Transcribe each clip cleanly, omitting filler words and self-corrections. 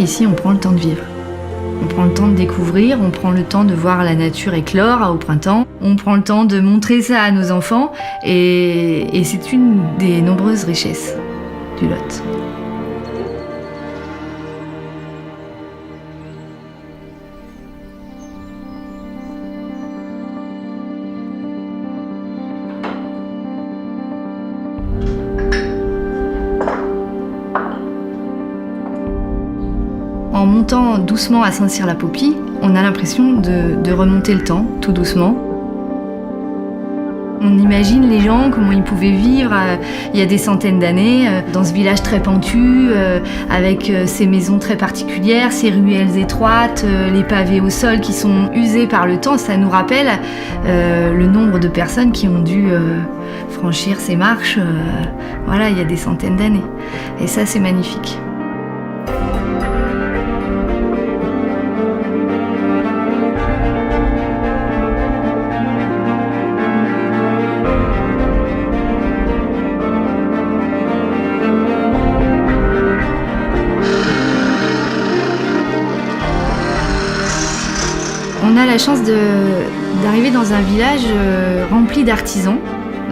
ici on prend le temps de vivre. On prend le temps de découvrir, on prend le temps de voir la nature éclore au printemps, on prend le temps de montrer ça à nos enfants et c'est une des nombreuses richesses du Lot. En montant doucement à Saint-Cyr-la-Popie, on a l'impression de remonter le temps, tout doucement. On imagine les gens, comment ils pouvaient vivre il y a des centaines d'années, dans ce village très pentu, avec ces maisons très particulières, ces ruelles étroites, les pavés au sol qui sont usés par le temps. Ça nous rappelle le nombre de personnes qui ont dû franchir ces marches voilà, il y a des centaines d'années. Et ça, c'est magnifique. On a la chance d'arriver dans un village rempli d'artisans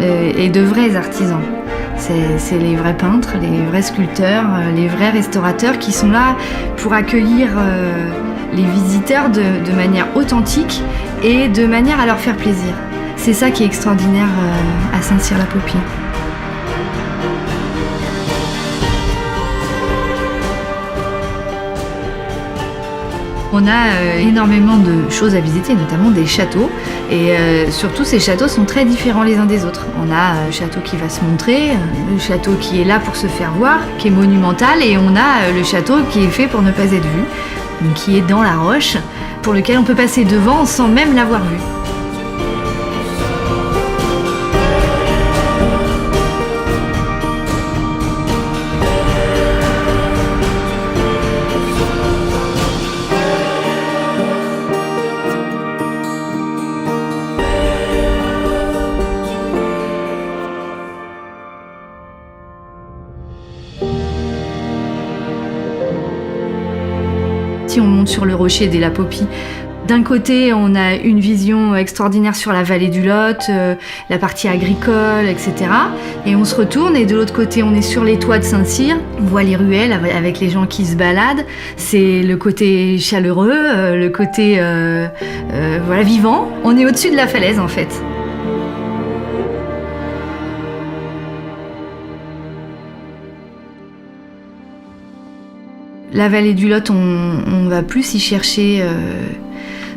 et de vrais artisans. C'est les vrais peintres, les vrais sculpteurs, les vrais restaurateurs qui sont là pour accueillir les visiteurs de manière authentique et de manière à leur faire plaisir. C'est ça qui est extraordinaire à Saint-Cyr-la-Popie. On a énormément de choses à visiter, notamment des châteaux. Et surtout, ces châteaux sont très différents les uns des autres. On a le château qui va se montrer, le château qui est là pour se faire voir, qui est monumental, et on a le château qui est fait pour ne pas être vu, donc qui est dans la roche, pour lequel on peut passer devant sans même l'avoir vu. Si on monte sur le rocher des La Popie, d'un côté, on a une vision extraordinaire sur la vallée du Lot, la partie agricole, etc. Et on se retourne et de l'autre côté, on est sur les toits de Saint-Cyr. On voit les ruelles avec les gens qui se baladent. C'est le côté chaleureux, le côté voilà, vivant. On est au-dessus de la falaise, en fait. La vallée du Lot, on va plus y chercher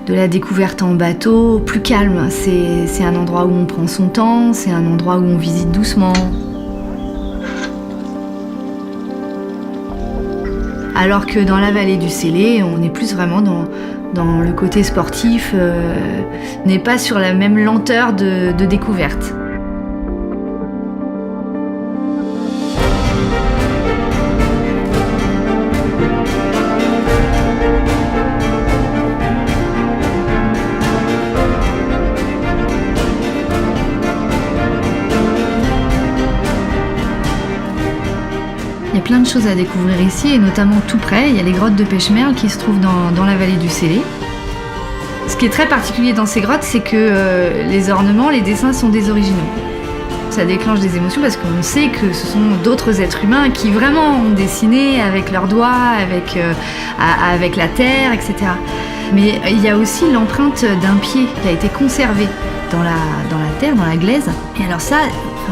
de la découverte en bateau, plus calme. C'est un endroit où on prend son temps, c'est un endroit où on visite doucement. Alors que dans la vallée du Célé, on est plus vraiment dans le côté sportif, on n'est pas sur la même lenteur de découverte. Il y a plein de choses à découvrir ici, et notamment tout près, il y a les grottes de Pêche-Merle qui se trouvent dans la vallée du Célé. Ce qui est très particulier dans ces grottes, c'est que les ornements, les dessins sont des originaux. Ça déclenche des émotions parce qu'on sait que ce sont d'autres êtres humains qui vraiment ont dessiné avec leurs doigts, avec la terre, etc. Mais il y a aussi l'empreinte d'un pied qui a été conservé dans la terre, dans la glaise. Et alors ça,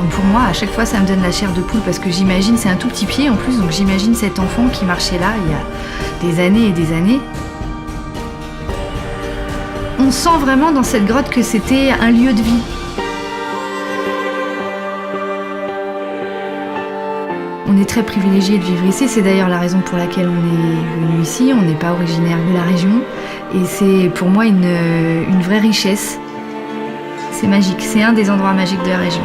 pour moi, à chaque fois, ça me donne la chair de poule parce que j'imagine, c'est un tout petit pied en plus, donc j'imagine cet enfant qui marchait là il y a des années et des années. On sent vraiment dans cette grotte que c'était un lieu de vie. On est très privilégié de vivre ici, c'est d'ailleurs la raison pour laquelle on est venu ici, on n'est pas originaire de la région, et c'est pour moi une vraie richesse. C'est magique, c'est un des endroits magiques de la région.